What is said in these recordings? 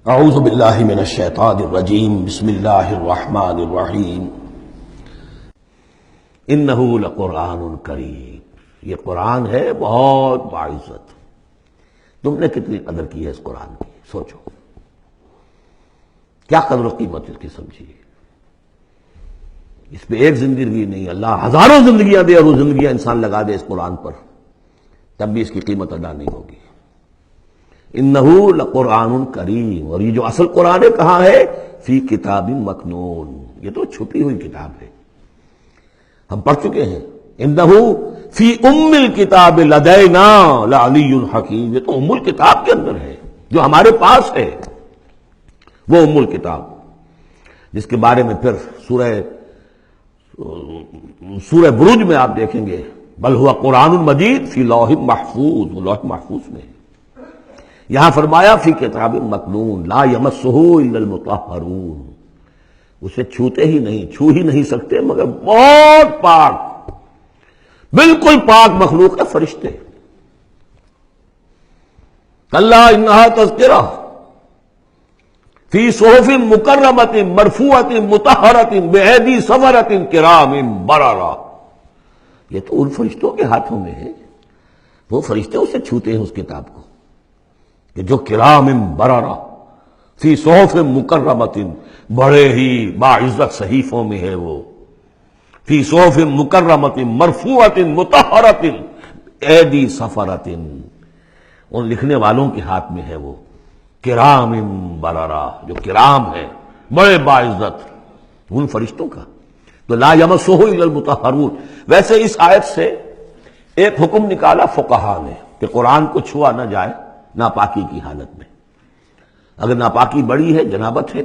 اعوذ باللہ من الشیطان الرجیم بسم اللہ الرحمن الرحیم انہ لقرآن کریم، یہ قرآن ہے بہت باعزت۔ تم نے کتنی قدر کی ہے اس قرآن کی، سوچو کیا قدر و قیمت اس کی سمجھی۔ اس پہ ایک زندگی نہیں، اللہ ہزاروں زندگیاں دے اور وہ زندگیاں انسان لگا دے اس قرآن پر، تب بھی اس کی قیمت ادا نہیں ہوگی۔ انہ لقرآن کریم، اور یہ جو اصل قرآن ہے کہاں ہے؟ فی کتاب مکنون، یہ تو چھپی ہوئی کتاب ہے، ہم پڑھ چکے ہیں۔ انہ فی ام الکتاب لدینا لعلی حکیم، یہ تو ام الکتاب کے اندر ہے جو ہمارے پاس ہے، وہ ام الکتاب جس کے بارے میں پھر سورہ بروج میں آپ دیکھیں گے بل ہوا قرآن مجید فی لوح محفوظ، وہ لوح محفوظ میں ہے۔ یہاں فرمایا فی کتاب مکنون لا یمسہ الا المطہرون، اسے چھوتے ہی نہیں، چھو ہی نہیں سکتے مگر بہت پاک، بالکل پاک مخلوق ہے، فرشتے۔ کلا انہا تذکرہ فی صحف مکرمۃ مرفوعۃ مطہرۃ بایدی سفرۃ کرام بررہ، یہ تو ان فرشتوں کے ہاتھوں میں ہے، وہ فرشتے اسے چھوتے ہیں اس کتاب کو کہ جو کرام بررہ فی صحف مکرمۃ، بڑے ہی باعزت صحیفوں میں ہے وہ، فی صحف مکرمۃ مرفوعۃ مطہرۃ ایدی سفرۃ، ان لکھنے والوں کے ہاتھ میں ہے وہ، کرام بررہ، جو کرام ہے بڑے باعزت ان فرشتوں کا۔ تو لا یمسہ الا المطہرون۔ ویسے اس آیت سے ایک حکم نکالا فقہا نے کہ قرآن کو چھوا نہ جائے ناپاکی کی حالت میں۔ اگر ناپاکی بڑی ہے، جنابت ہے،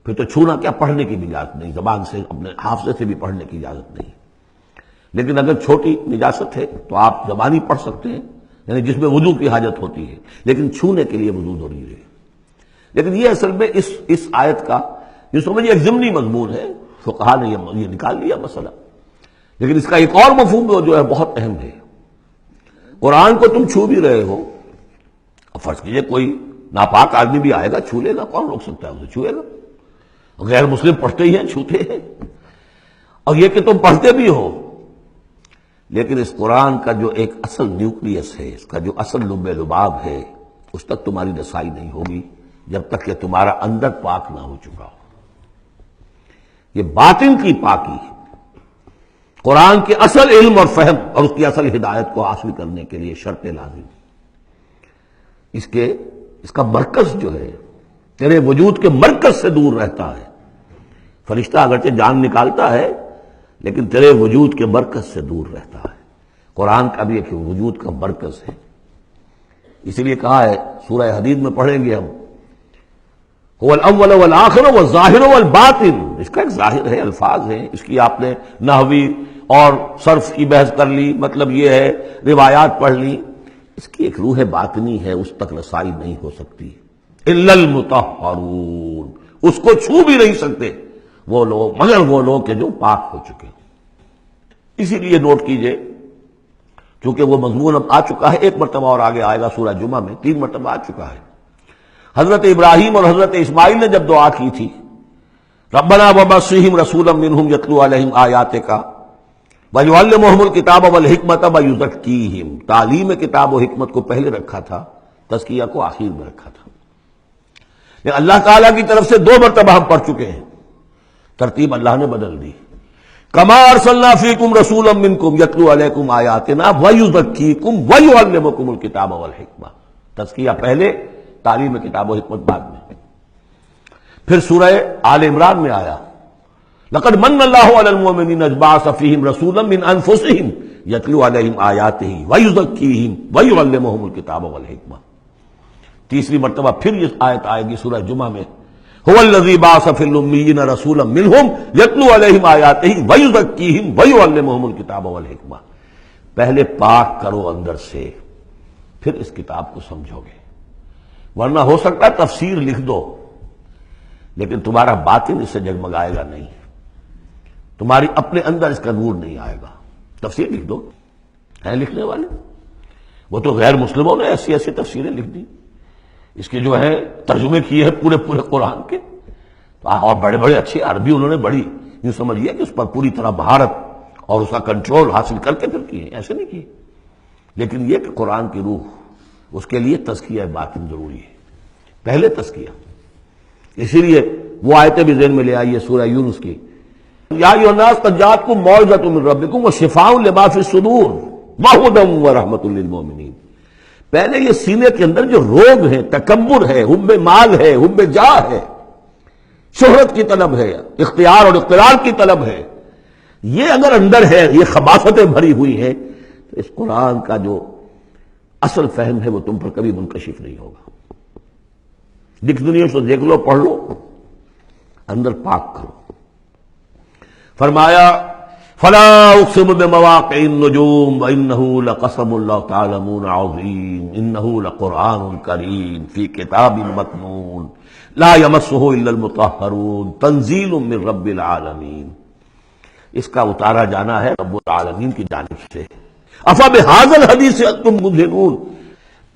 پھر تو چھونا کیا، پڑھنے کی بھی اجازت نہیں، زبان سے اپنے حافظے سے بھی پڑھنے کی اجازت نہیں۔ لیکن اگر چھوٹی نجاست ہے تو آپ زبانی پڑھ سکتے ہیں، یعنی جس میں وضو کی حاجت ہوتی ہے، لیکن چھونے کے لیے وضو ضروری ہے۔ لیکن یہ اصل میں اس آیت کا جو سمجھیے ایک ضمنی مضمون ہے، فقہا نے یہ نکال لیا مسئلہ، لیکن اس کا ایک اور مفہوم جو ہے بہت اہم ہے۔ قرآن کو تم چھو بھی رہے ہو، اب فرض کیجئے کوئی ناپاک آدمی بھی آئے گا، چھو لے گا، کون روک سکتا ہے اسے، چھوئے گا۔ غیر مسلم پڑھتے ہی ہیں، چھوتے ہیں۔ اور یہ کہ تم پڑھتے بھی ہو، لیکن اس قرآن کا جو ایک اصل نیوکلیس ہے، اس کا جو اصل لب لباب ہے، اس تک تمہاری رسائی نہیں ہوگی جب تک کہ تمہارا اندر پاک نہ ہو چکا ہو۔ یہ باطن کی پاکی قرآن کے اصل علم اور فہم اور اس کی اصل ہدایت کو حاصل کرنے کے لیے شرط لازم۔ اس کا مرکز جو ہے تیرے وجود کے مرکز سے دور رہتا ہے۔ فرشتہ اگرچہ جان نکالتا ہے لیکن تیرے وجود کے مرکز سے دور رہتا ہے۔ قرآن کا بھی ایک وجود کا مرکز ہے، اسی لیے کہا ہے سورہ حدید میں پڑھیں گے ہم، هو الاول والآخر والظاہر والباطن، اس کا ایک ظاہر ہے، الفاظ ہیں، اس کی آپ نے نحوی اور صرف کی بحث کر لی، مطلب یہ ہے، روایات پڑھ لی، اس کی ایک روح باطنی ہے، اس تک رسائی نہیں ہو سکتی۔ الا المطہرون، اس کو چھو بھی نہیں سکتے وہ لوگ مگر وہ لوگ کہ جو پاک ہو چکے۔ اسی لیے نوٹ کیجئے، چونکہ وہ مضمون اب آ چکا ہے، ایک مرتبہ اور آگے آئے گا سورہ جمعہ میں، 3 مرتبہ آ چکا ہے۔ حضرت ابراہیم اور حضرت اسماعیل نے جب دعا کی تھی ربنا وبعث رسولا منہم یتلو علیہم آیاتک ویعلمہم الکتاب والحکمۃ ویزکیہم، تعلیم کتاب و حکمت کو پہلے رکھا تھا، تزکیہ کو آخر میں رکھا تھا۔ لیکن اللہ تعالیٰ کی طرف سے 2 مرتبہ ہم پڑھ چکے ہیں، ترتیب اللہ نے بدل دی۔ کما ارسلنا فیکم رسولا منکم یتلو علیکم آیاتنا ویزکیکم ویعلمکم الکتاب والحکمہ، تزکیہ پہلے، تعلیم کتاب و حکمت بعد میں۔ پھر سورہ آل عمران میں آیا لقد من اللہ علی المؤمنین اذ بعث فیہم رسولا من انفسہم یتلو علیہم آیاتہ ویزکیہم ویعلمہم الکتاب والحکمہ۔ تیسری مرتبہ پھر یہ آیت آئے گی سورہ جمعہ میں، هو الذی بعث فی الامیین رسولا منہم یتلو علیہم آیاتہ ویزکیہم ویعلمہم الکتاب والحکمہ۔ پہلے پاک کرو اندر سے، پھر اس کتاب کو سمجھو گے، ورنہ ہو سکتا ہے تفسیر لکھ دو لیکن تمہارا باطن اس سے جگمگائے گا نہیں، تمہاری اپنے اندر اس کا نور نہیں آئے گا۔ تفسیر لکھ دو، ہیں لکھنے والے، وہ تو غیر مسلموں نے ایسی ایسی تفسیریں لکھ دی۔ اس کے جو ہے ترجمے کیے ہیں پورے قرآن کے، اور بڑے بڑے اچھے عربی انہوں نے بڑی یوں سمجھیے کہ اس پر پوری طرح مہارت اور اس کا کنٹرول حاصل کر کے پھر کیے، ایسے نہیں کیے۔ لیکن یہ کہ قرآن کی روح، اس کے لیے تزکیہ باطن ضروری ہے، پہلے تزکیہ۔ اسی لیے وہ آیتیں بھی ذہن میں لے آئیے سورہ یونس کی، یا ایھا الناس قد جاءتکم موعظۃ من ربکم وشفاء لما فی الصدور وہدی ورحمۃ للمؤمنین۔ پہلے یہ سینے کے اندر جو روگ ہے، تکبر ہے، حب مال ہے، حب جاہ ہے، شہرت کی طلب ہے، اختیار اور اقتدار کی طلب ہے، یہ اگر اندر ہے، یہ خباثتیں بھری ہوئی ہیں، تو اس قرآن کا جو اصل فہم ہے وہ تم پر کبھی منکشف نہیں ہوگا۔ ڈکشنری سے دیکھ لو، پڑھ لو، اندر پاک کرو۔ فرمایا فلا اقسم بمواقع النجوم وانه لقسم لو تعلمون عظیم انه لقرآن کریم فی کتاب مکنون لا یمسہ الا المطہرون تنزیل من رب العالمین۔ اس کا اتارا جانا ہے رب العالمین کی جانب سے۔ افبہذا الحدیث انتم مدہنون،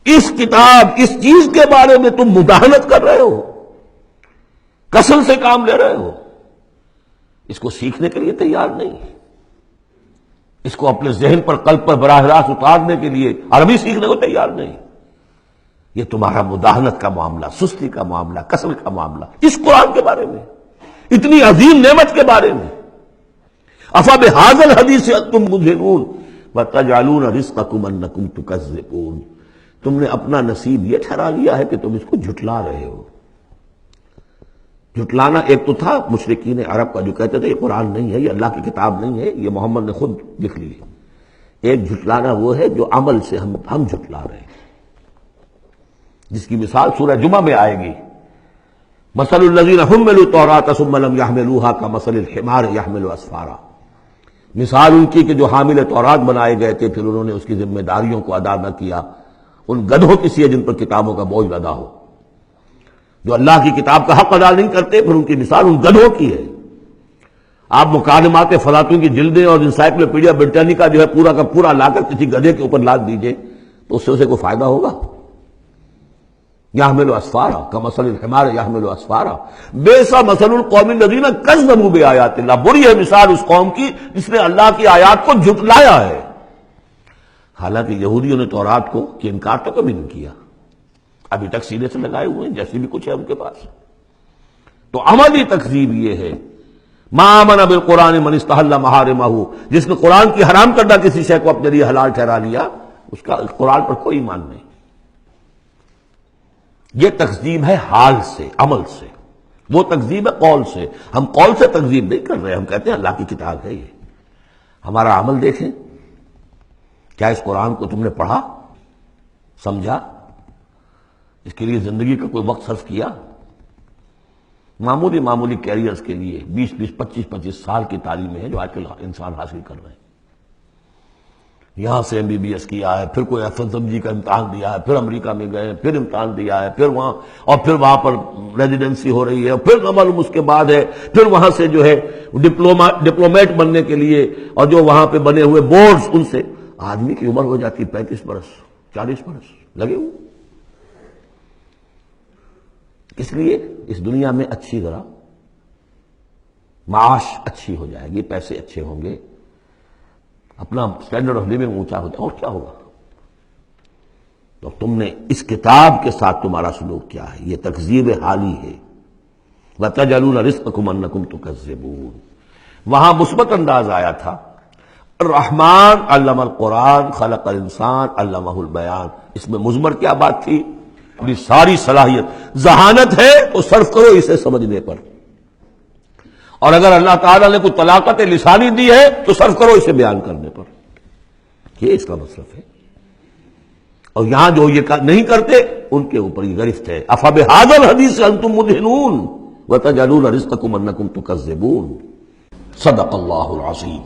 اس کتاب، اس چیز کے بارے میں تم مداہنت کر رہے ہو، کسل سے کام لے رہے ہو، اس کو سیکھنے کے لیے تیار نہیں، اس کو اپنے ذہن پر، قلب پر براہ راست اتارنے کے لیے عربی سیکھنے کو تیار نہیں۔ یہ تمہارا مداہنت کا معاملہ، سستی کا معاملہ، کسل کا معاملہ، اس قرآن کے بارے میں، اتنی عظیم نعمت کے بارے میں۔ افبہذا الحدیث انتم مدہنون وتجعلون رزقکم انکم تکذبون، تم نے اپنا نصیب یہ ٹھہرا لیا ہے کہ تم اس کو جھٹلا رہے ہو۔ جھٹلانا ایک تو تھا مشرکین عرب کا جو کہتے تھے یہ قرآن نہیں ہے، یہ اللہ کی کتاب نہیں ہے، یہ محمد نے خود لکھ لی ہے۔ ایک جھٹلانا وہ ہے جو عمل سے ہم جھٹلا رہے ہیں، جس کی مثال سورہ جمعہ میں آئے گی، مثل الذین حملوا التوراۃ ثم لم يحملوها كمثل الحمار يحمل اسفارا، مثال ان کی کہ جو حامل تورات بنائے گئے تھے پھر انہوں نے اس کی ذمہ داریوں کو ادا نہ کیا، ان گدھوں کی سی جن پر کتابوں کا بوجھ لدا ہو، جو اللہ کی کتاب کا حق ادا نہیں کرتے، پھر ان کی مثال ان گدھوں کی ہے۔ آپ مکالمات فلاطوں کی جلدیں اور انسائکلوپیڈیا برٹانیکا جو ہے پورا کا پورا لا کر کسی گدھے کے اوپر لاد دیجئے تو اس سے اسے کوئی فائدہ ہوگا؟ یحمل اسفارا کمثل الحمار یحمل اسفارا بئس مثل القوم الذین کذبوا بآیات اللہ، بری ہے مثال اس قوم کی جس نے اللہ کی آیات کو جھٹلایا ہے۔ حالانکہ یہودیوں نے تورات کو کہ انکار تو کبھی نہیں کیا، ابھی تک سینے سے لگائے ہوئے ہیں جیسی بھی کچھ ہے ان کے پاس۔ تو عملی تکذیب یہ ہے، ما آمن بالقرآن من استحل محارمہ، جس نے قرآن کی حرام کردہ کسی شے کو اپنے لیے حلال ٹھہرا لیا، اس کا قرآن پر کوئی ایمان نہیں۔ یہ تکذیب ہے حال سے، عمل سے، وہ تکذیب ہے قول سے۔ ہم قول سے تکذیب نہیں کر رہے، ہم کہتے ہیں اللہ کی کتاب ہے یہ۔ ہمارا عمل دیکھیں، کیا اس قرآن کو تم نے پڑھا، سمجھا، اس کے لیے زندگی کا کوئی وقت صرف کیا؟ معمولی کیریئرز کے لیے 20 25 سال کی تعلیمیں ہیں جو آج کل انسان حاصل کر رہے ہیں۔ یہاں سے MBBS کیا ہے، پھر کوئی FSMG کا امتحان دیا ہے، پھر امریکہ میں گئے، پھر امتحان دیا ہے، پھر وہاں، اور پھر وہاں پر ریزیڈنسی ہو رہی ہے، پھر معلوم اس کے بعد ہے، پھر وہاں سے جو ہے ڈپلومیٹ بننے کے لیے، اور جو وہاں پہ بنے ہوئے بورڈز، ان سے آدمی کی عمر ہو جاتی 35 برس 40 برس لگے ہوئے۔ اس لیے اس دنیا میں اچھی ذرا معاش اچھی ہو جائے گی، پیسے اچھے ہوں گے، اپنا سٹینڈرڈ آف لیونگ اونچا ہوتا ہے، اور کیا ہوگا؟ تو تم نے اس کتاب کے ساتھ تمہارا سلوک کیا ہے، یہ تکذیب حالی ہے۔ وَتَجْعَلُونَ رِزْقَكُمْ أَنَّكُمْ تُكَذِّبُونَ، وہاں مثبت انداز آیا تھا، الرحمن علم القرآن خلق الانسان علمہ البیان، اس میں مضمر کیا بات تھی؟ اپنی ساری صلاحیت، ذہانت ہے تو صرف کرو اسے سمجھنے پر، اور اگر اللہ تعالیٰ نے کوئی طلاقت لسانی دی ہے تو صرف کرو اسے بیان کرنے پر، یہ اس کا مصرف ہے۔ اور یہاں جو یہ نہیں کرتے ان کے اوپر یہ گرفت ہے۔ افبہذا الحدیث انتم مدہنون وتجعلون رزقکم انکم تکذبون۔ صدق اللہ العظیم۔